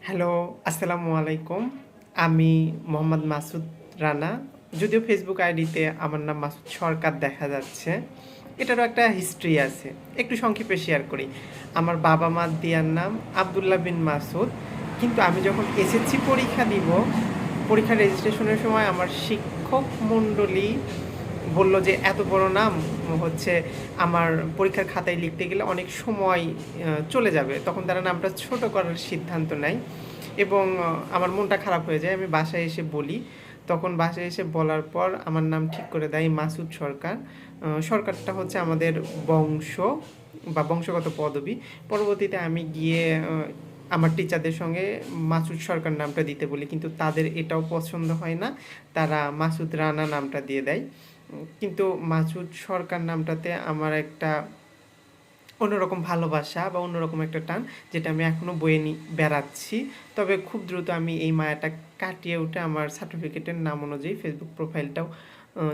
Hello, আসসালামু আলাইকুম। আমি মোহাম্মদ মাসুদ রানা। যদিও ফেসবুক আইডিতে আমার নাম মাসুদ সরকার দেখা যাচ্ছে। এটারও একটা হিস্ট্রি আছে। একটু সংক্ষেপে শেয়ার করি। আমার বাবা মার দেওয়ার নাম আব্দুল্লাহ বিন মাসুদ। কিন্তু আমি যখন এসএসসি পরীক্ষা দিব, পরীক্ষা রেজিস্ট্রেশনের সময় আমার শিক্ষক মণ্ডলী বলল যে এত বড় নাম হচ্ছে আমার পরীক্ষার খাতায় লিখতে গেলে অনেক সময় চলে যাবে। তখন তারা নামটা ছোট করার সিদ্ধান্ত নেয় এবং আমার মনটা খারাপ হয়ে যায়। আমি বাসায় এসে বলি, তখন বাসায় এসে বলার পর আমার নাম ঠিক করে দেয় মাসুদ সরকার। সরকারটা হচ্ছে আমাদের বংশ বা বংশগত পদবি। পরবর্তীতে আমি গিয়ে আমার টিচারদের সঙ্গে মাসুদ সরকার নামটা দিতে বলি, কিন্তু তাদের এটাও পছন্দ হয় না। তারা মাসুদ রানা নামটা দিয়ে দেয়। কিন্তু মাসুদ সরকার নামটাতে আমার একটা অন্যরকম ভালোবাসা বা অন্যরকম একটা টান, যেটা আমি এখনও বয়ে বেড়াচ্ছি। তবে খুব দ্রুত আমি এই মায়াটা কাটিয়ে উঠে আমার সার্টিফিকেটের নাম অনুযায়ী ফেসবুক প্রোফাইলটাও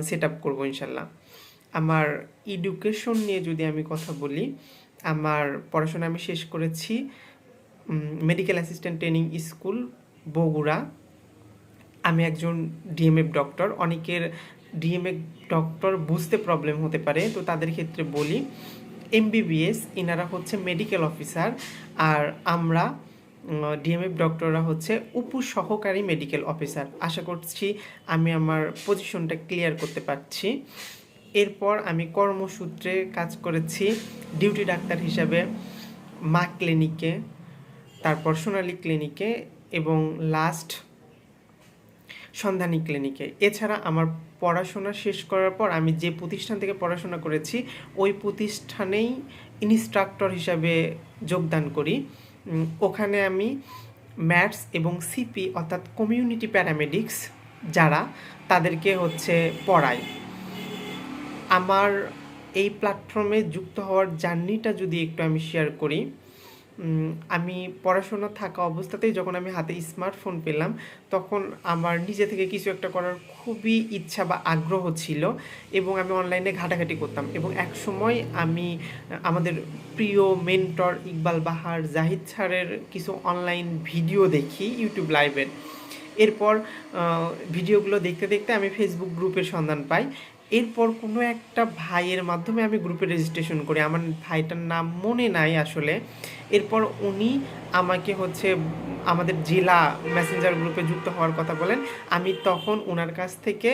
সেট আপ করবো ইনশাল্লাহ। আমার এডুকেশন নিয়ে যদি আমি কথা বলি, আমার পড়াশোনা আমি শেষ করেছি medical assistant training school, Bogura. আমি একজন ডিএমএফ ডক্টর। অনেকের ডিএমএফ ডক্টর বুঝতে প্রবলেম হতে পারে, তো তাদের ক্ষেত্রে বলি এমবিবিএস এনারা হচ্ছে মেডিকেল অফিসার, আর আমরা ডিএমএফ ডক্টররা হচ্ছে উপসহকারী মেডিকেল অফিসার। আশা করছি আমি আমার পজিশনটা ক্লিয়ার করতে পারছি। এরপর আমি কর্মসূত্রে কাজ করেছি ডিউটি ডাক্তার হিসাবে মা ক্লিনিকে, তারপর সোনালী ক্লিনিকে এবং লাস্ট সন্ধানী ক্লিনিকে। এছাড়া আমার পড়াশোনা শেষ করার পর আমি যে প্রতিষ্ঠান থেকে পড়াশোনা করেছি ওই প্রতিষ্ঠানেই ইনস্ট্রাক্টর হিসাবে যোগদান করি। ওখানে আমি ম্যাথস এবং সিপি অর্থাৎ কমিউনিটি প্যারামেডিক্স যারা, তাদেরকে হচ্ছে পড়াই। আমার এই প্ল্যাটফর্মে যুক্ত হওয়ার জার্নিটা যদি একটু আমি শেয়ার করি, আমি পড়াশোনা থাকা অবস্থাতেই যখন আমি হাতে স্মার্টফোন পেলাম, তখন আমার নিজে থেকে কিছু একটা করার খুবই ইচ্ছা বা আগ্রহ ছিল এবং আমি অনলাইনে ঘাটাঘাটি করতাম। এবং এক সময় আমি আমাদের প্রিয় মেন্টর ইকবাল বাহার, জাহিদ স্যারের কিছু অনলাইন ভিডিও দেখি ইউটিউব লাইভের। এরপর ভিডিওগুলো দেখতে দেখতে আমি ফেসবুক গ্রুপের সন্ধান পাই। এরপর কোনো একটা ভাইয়ের মাধ্যমে আমি গ্রুপে রেজিস্ট্রেশন করি, আমার ভাইটার নাম মনে নাই আসলে। এরপর উনি আমাকে হচ্ছে আমাদের জেলা মেসেঞ্জার গ্রুপে যুক্ত হওয়ার কথা বলেন। আমি তখন ওনার কাছ থেকে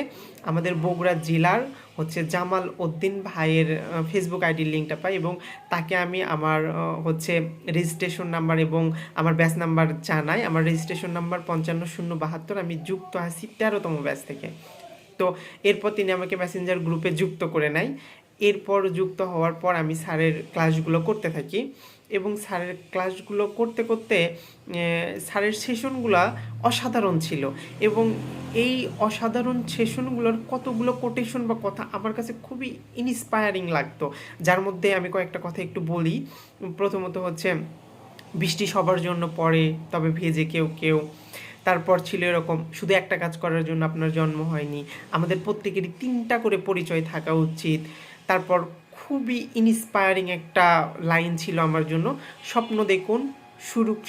আমাদের বগুড়া জেলার হচ্ছে জামাল উদ্দিন ভাইয়ের ফেসবুক আইডির লিঙ্কটা পাই এবং তাকে আমি আমার হচ্ছে রেজিস্ট্রেশন নাম্বার এবং আমার ব্যাচ নাম্বার জানাই। আমার রেজিস্ট্রেশন নাম্বার 55-072। আমি যুক্ত আছি 13তম ব্যাচ থেকে। তো এরপর তিনি আমাকে মেসেঞ্জার গ্রুপে যুক্ত করে নেয়। এরপর যুক্ত হওয়ার পর আমি স্যারের ক্লাসগুলো করতে থাকি এবং স্যারের ক্লাসগুলো করতে করতে স্যারের সেশনগুলো অসাধারণ ছিল এবং এই অসাধারণ সেশনগুলোর কতগুলো কোটেশন বা কথা আমার কাছে খুবই ইন্সপায়ারিং লাগতো, যার মধ্যে আমি কয়েকটা কথা একটু বলি। প্রথমত হচ্ছে বৃষ্টি সবার জন্য পড়ে, তবে ভেজে কেউ কেউ। তারপর ছিল এরকম, শুধু একটা কাজ করার জন্য আপনার জন্ম হয়নি, আমাদের প্রত্যেকেরই 3টা করে পরিচয় থাকা উচিত। তারপর খুবই ইন্সপায়ারিং একটা লাইন ছিল আমার জন্য, স্বপ্ন দেখুন,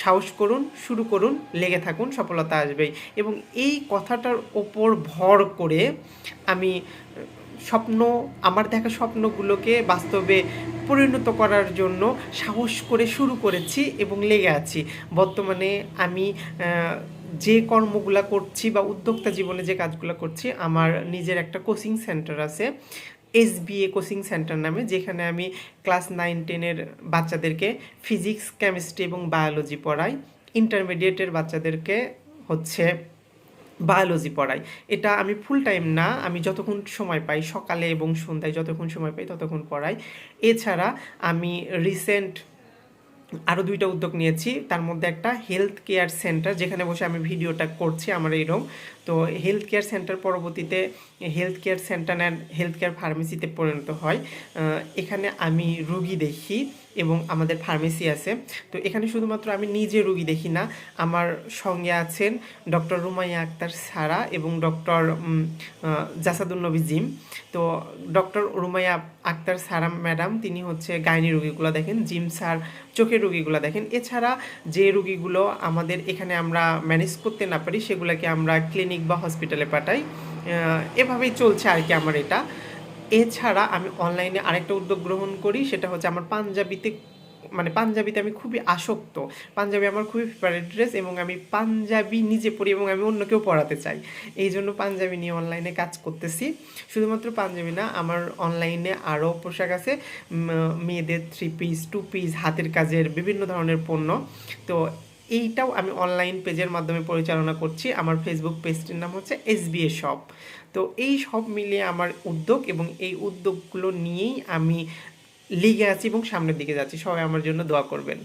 সাহস করুন, শুরু করুন, লেগে থাকুন, সফলতা আসবেই। এবং এই কথাটার ওপর ভর করে আমি স্বপ্ন, আমার দেখা স্বপ্নগুলোকে বাস্তবে পরিণত করার জন্য সাহস করে শুরু করেছি এবং লেগে আছি। বর্তমানে আমি যে কর্মগুলো করছি বা উদ্যোক্তা জীবনে যে কাজগুলো করছি, আমার নিজের একটা কোচিং সেন্টার আছে, এসবিএ কোচিং সেন্টার নামে, যেখানে আমি ক্লাস 9-10-এর বাচ্চাদেরকে ফিজিক্স, কেমিস্ট্রি এবং বায়োলজি পড়াই। ইন্টারমিডিয়েটের বাচ্চাদেরকে হচ্ছে বায়োলজি পড়াই। এটা আমি ফুল টাইম না, আমি যতক্ষণ সময় পাই, সকালে এবং সন্ধ্যায় যতক্ষণ সময় পাই ততক্ষণ পড়াই। এছাড়া আমি রিসেন্ট আরও 2টা উদ্যোগ নিয়েছি, তার মধ্যে একটা হেলথ কেয়ার সেন্টার, যেখানে বসে আমি ভিডিওটা করছি আমার এই রুম। তো হেলথ কেয়ার সেন্টার পরবর্তীতে health care centre and health care ফার্মেসিতে পরিণত হয়। এখানে আমি রুগী দেখি এবং আমাদের ফার্মেসি আছে। তো এখানে শুধুমাত্র আমি নিজে রুগী দেখি না, আমার সঙ্গে আছেন ডক্টর রুমাইয়া আক্তার সারা এবং ডক্টর জাসাদুল নবী জিম। তো ডক্টর রুমাইয়া আক্তার সারা ম্যাডাম তিনি হচ্ছে গাইনি রুগীগুলো দেখেন, জিম স্যার চোখের রুগীগুলো দেখেন। এছাড়া যে রুগীগুলো আমাদের এখানে আমরা ম্যানেজ করতে না পারি সেগুলোকে আমরা ক্লিনিক বা হসপিটালে পাঠাই। এভাবেই চলছে আর কি আমার এটা। এছাড়া আমি অনলাইনে আরেকটা উদ্যোগ গ্রহণ করি, সেটা হচ্ছে আমার পাঞ্জাবিতে আমি খুবই আসক্ত। পাঞ্জাবি আমার খুবই ফেভারিট ড্রেস এবং আমি পাঞ্জাবি নিজে পরি এবং আমি অন্যকেও পরাতে চাই। এই জন্য পাঞ্জাবি নিয়ে অনলাইনে কাজ করতেছি। শুধুমাত্র পাঞ্জাবি না, আমার অনলাইনে আরও পোশাক আছে, মেয়েদের 3 পিস 2 পিস হাতের কাজের বিভিন্ন ধরনের পণ্য। তো এইটাও আমি অনলাইন পেজের মাধ্যমে পরিচালনা করছি। আমার ফেসবুক পেজটির নাম হচ্ছে SBA শপ। তো এই সব মিলিয়ে আমার উদ্যোগ এবং এই উদ্যোগগুলো নিয়েই আমি লিগে আছি এবং সামনের দিকে যাচ্ছি। সবাই আমার জন্য দোয়া করবেন।